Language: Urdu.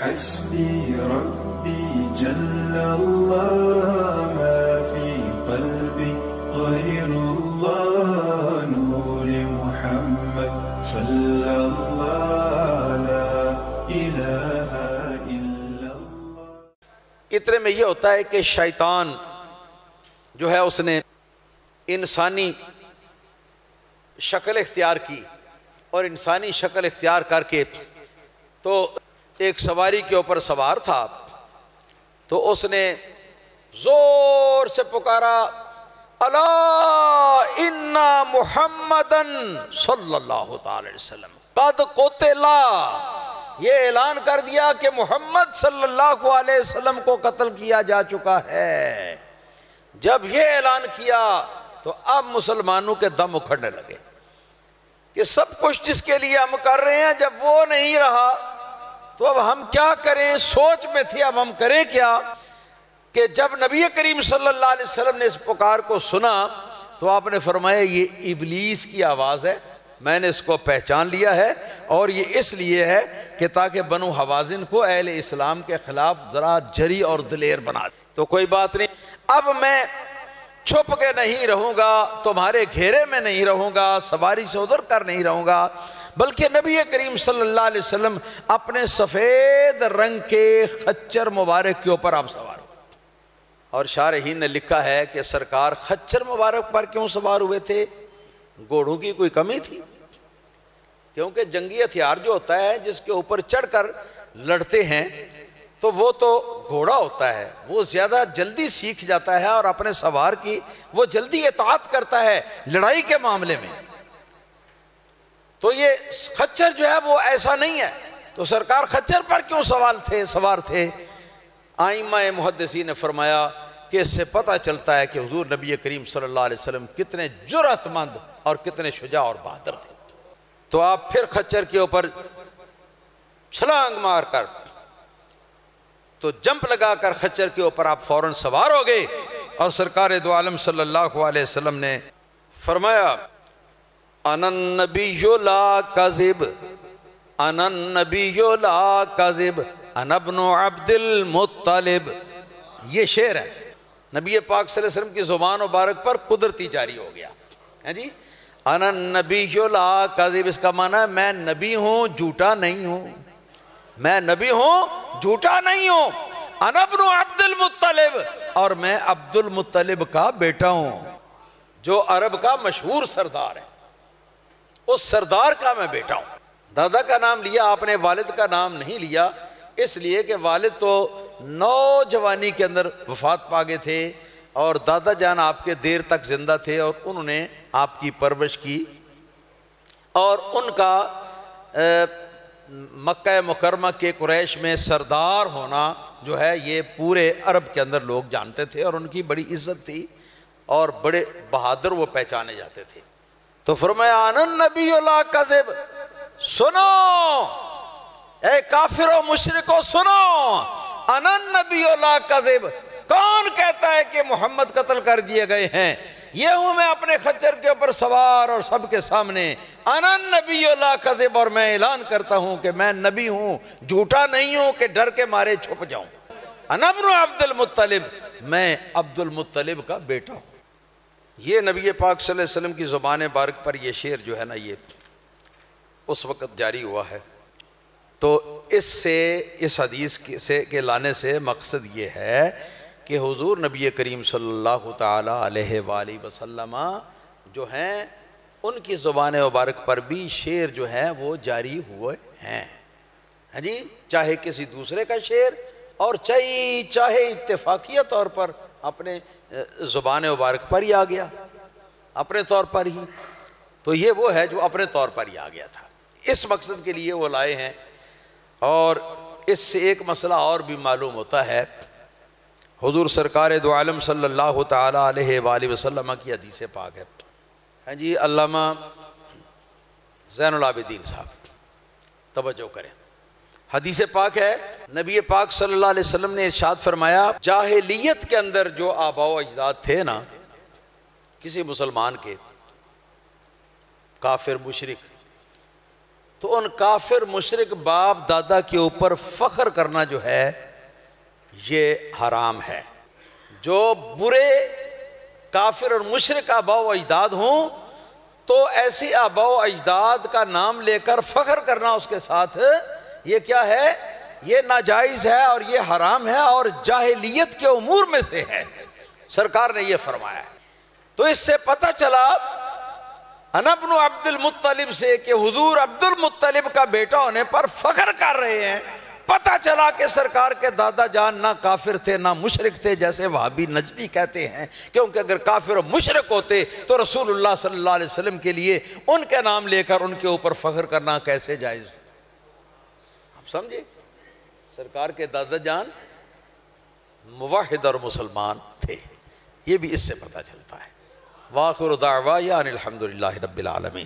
حسبي ربي جل الله ما في قلبي غير الله نور محمد صلى الله لا إله إلا الله. اتنے میں یہ ہوتا ہے کہ شیطان جو ہے اس نے انسانی شکل اختیار کی اور انسانی شکل اختیار کر کے تو ایک سواری کے اوپر سوار تھا، تو اس نے زور سے پکارا الا ان محمدن صلی اللہ تعالی وسلم قد قتلا، یہ اعلان کر دیا کہ محمد صلی اللہ علیہ وسلم کو قتل کیا جا چکا ہے. جب یہ اعلان کیا تو اب مسلمانوں کے دم اکھڑنے لگے کہ سب کچھ جس کے لیے ہم کر رہے ہیں جب وہ نہیں رہا تو اب ہم کیا کریں. سوچ میں تھی اب ہم کریں کیا کہ جب نبی کریم صلی اللہ علیہ وسلم نے اس پکار کو سنا تو آپ نے فرمایا یہ ابلیس کی آواز ہے، میں نے اس کو پہچان لیا ہے اور یہ اس لیے ہے کہ تاکہ بنو حوازن کو اہل اسلام کے خلاف ذرا جری اور دلیر بنا دے. تو کوئی بات نہیں، اب میں چھپ کے نہیں رہوں گا، تمہارے گھیرے میں نہیں رہوں گا، سواری سے ادھر کر نہیں رہوں گا، بلکہ نبی کریم صلی اللہ علیہ وسلم اپنے سفید رنگ کے خچر مبارک کے اوپر آپ سوار ہوئے. اور شارحین نے لکھا ہے کہ سرکار خچر مبارک پر کیوں سوار ہوئے تھے؟ گھوڑوں کی کوئی کمی تھی؟ کیونکہ جنگی ہتھیار جو ہوتا ہے جس کے اوپر چڑھ کر لڑتے ہیں تو وہ تو گھوڑا ہوتا ہے، وہ زیادہ جلدی سیکھ جاتا ہے اور اپنے سوار کی وہ جلدی اطاعت کرتا ہے لڑائی کے معاملے میں. تو یہ خچر جو ہے وہ ایسا نہیں ہے، تو سرکار خچر پر کیوں سوار تھے؟ ائمہ محدثین نے فرمایا کہ اس سے پتہ چلتا ہے کہ حضور نبی کریم صلی اللہ علیہ وسلم کتنے جرأت مند اور کتنے شجاع اور بہادر تھے. تو آپ پھر خچر کے اوپر چھلانگ مار کر تو جمپ لگا کر خچر کے اوپر آپ فوراً سوار ہو گئے اور سرکار دو عالم صلی اللہ علیہ وسلم نے فرمایا انا النبی لا کذب انا النبی لا کذب انا ابن عبد المطلب. یہ شعر ہے نبی پاک صلی اللہ علیہ وسلم کی زبان مبارک پر قدرتی جاری ہو گیا ہے جی. انا النبی لا کذب، اس کا معنی ہے میں نبی ہوں جھوٹا نہیں ہوں، میں نبی ہوں جھوٹا نہیں ہوں. انا ابن عبد المطلب، اور میں عبد المطلب کا بیٹا ہوں جو عرب کا مشہور سردار ہے، اس سردار کا میں بیٹا ہوں. دادا کا نام لیا آپ نے، والد کا نام نہیں لیا، اس لیے کہ والد تو نوجوانی کے اندر وفات پا گئے تھے اور دادا جان آپ کے دیر تک زندہ تھے اور انہوں نے آپ کی پرورش کی. اور ان کا مکہ مکرمہ کے قریش میں سردار ہونا جو ہے یہ پورے عرب کے اندر لوگ جانتے تھے اور ان کی بڑی عزت تھی اور بڑے بہادر وہ پہچانے جاتے تھے. تو فرمایا انا النبی لا کذب، سنو اے کافر و مشرکو سنو، انا النبی لا کذب، کون کہتا ہے کہ محمد قتل کر دیے گئے ہیں؟ یہ ہوں میں اپنے خچر کے اوپر سوار اور سب کے سامنے انا النبی لا کذب، اور میں اعلان کرتا ہوں کہ میں نبی ہوں جھوٹا نہیں ہوں کہ ڈر کے مارے چھپ جاؤں. انا ابن عبد المطلب، میں عبد المطلب کا بیٹا ہوں. یہ نبی پاک صلی اللہ علیہ وسلم کی زبان بارک پر یہ شعر جو ہے نا یہ اس وقت جاری ہوا ہے. تو اس حدیث کے لانے سے مقصد یہ ہے کہ حضور نبی کریم صلی اللہ تعالی علیہ وآلہ وسلم جو ہیں ان کی زبان مبارک پر بھی شعر جو ہیں وہ جاری ہوئے ہیں ہاں جی، چاہے کسی دوسرے کا شعر اور چاہے اتفاقیہ طور پر اپنے زبان مبارک پر ہی آ گیا، اپنے طور پر ہی. تو یہ وہ ہے جو اپنے طور پر ہی آ گیا تھا، اس مقصد کے لیے وہ لائے ہیں. اور اس سے ایک مسئلہ اور بھی معلوم ہوتا ہے، حضور سرکار دو عالم صلی اللہ تعالی علیہ وآلہ وسلم کی حدیث پاک ہے ہاں جی. علامہ زین العابدین صاحب توجہ کریں، حدیث پاک ہے، نبی پاک صلی اللہ علیہ وسلم نے ارشاد فرمایا جاہلیت کے اندر جو آباء و اجداد تھے نا کسی مسلمان کے، کافر مشرک، تو ان کافر مشرک باپ دادا کے اوپر فخر کرنا جو ہے یہ حرام ہے۔ جو برے کافر اور مشرک آبا و اجداد ہوں تو ایسی آبا و اجداد کا نام لے کر فخر کرنا اس کے ساتھ، یہ کیا ہے؟ یہ ناجائز ہے اور یہ حرام ہے اور جاہلیت کے امور میں سے ہے۔ سرکار نے یہ فرمایا ہے۔ تو اس سے پتہ چلا انا ابن عبد المطلب سے کہ حضور عبد المطلب کا بیٹا ہونے پر فخر کر رہے ہیں۔ پتہ چلا کہ سرکار کے دادا جان نہ کافر تھے نہ مشرک تھے، جیسے وہابی نجدی کہتے ہیں، کیونکہ اگر کافر و مشرک ہوتے تو رسول اللہ صلی اللہ علیہ وسلم کے لیے ان کے نام لے کر ان کے اوپر فخر کرنا کیسے جائز؟ آپ سمجھے؟ سرکار کے دادا جان موحد اور مسلمان تھے، یہ بھی اس سے پتہ چلتا ہے۔ وآخر دعوانا ان الحمد للہ رب العالمین۔